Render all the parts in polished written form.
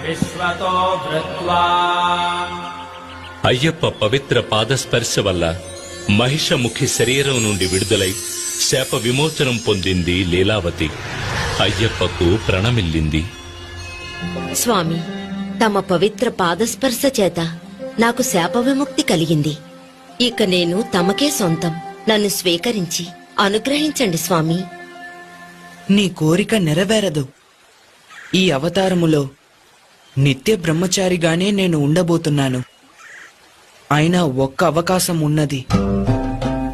విశ్వతో భృత్వా. అయ్యప్ప పవిత్ర పాదస్పర్శ వల్ల మహిషముఖి శరీరం నుండి విడుదలై శాప విమోచనం పొందింది లీలావతి. అయ్యప్పకు ప్రణమిల్లింది. స్వామి, తమ పవిత్ర పాదస్పర్శ చేత నాకు శాప విముక్తి కలిగింది. ఇక నేను తమకే సొంతం. నన్ను స్వీకరించి అనుగ్రహించండి స్వామి. నీ కోరిక నెరవేరదు. ఈ అవతారములో నిత్య బ్రహ్మచారిగానే నేను ఉండబోతున్నాను. అయినా ఒక్క అవకాశం ఉన్నది.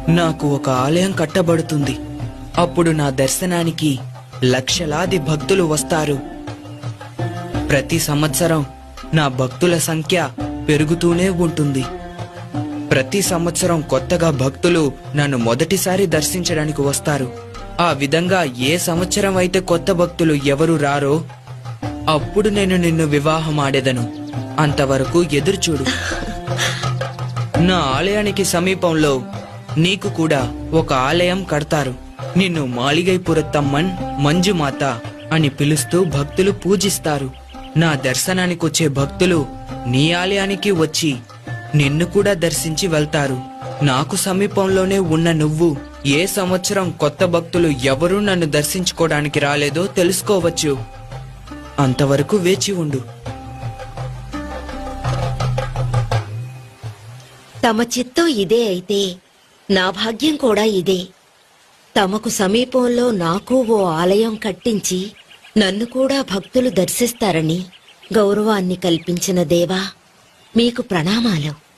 నాకు ఒక ఆలయం కట్టబడుతుంది. అప్పుడు నా దర్శనానికి లక్షలాది భక్తులు వస్తారు. ప్రతి సంవత్సరం నా భక్తుల సంఖ్య పెరుగుతూనే ఉంటుంది. ప్రతి సంవత్సరం కొత్తగా భక్తులు నన్ను మొదటిసారి దర్శించడానికి వస్తారు. ఆ విధంగా ఏ సంవత్సరం అయితే కొత్త భక్తులు ఎవరు రారో అప్పుడు నేను నిన్ను వివాహం ఆడేదను. అంతవరకు ఎదురుచూడు. నా ఆలయానికి సమీపంలో నీకు కూడా ఒక ఆలయం కడతారు. నిన్ను మాళిగైపురత్తమ్మన్ మంజుమాత అని పిలుస్తూ భక్తులు పూజిస్తారు. నా దర్శనానికొచ్చే భక్తులు నీ ఆలయానికి వచ్చి నిన్ను కూడా దర్శించి వెళ్తారు. నాకు సమీపంలోనే ఉన్న నువ్వు ఏ సంవత్సరం కొత్త భక్తులు ఎవరూ నన్ను దర్శించుకోవడానికి రాలేదో తెలుసుకోవచ్చు. అంతవరకు వేచి ఉండు. తమ చిత్తం ఇదే అయితే నా భాగ్యం కూడా ఇదే. తమకు సమీపంలో నాకు ఓ ఆలయం కట్టించి నన్ను కూడా భక్తులు దర్శిస్తారని గౌరవాన్ని కల్పించిన దేవా, మీకు ప్రణామాలు.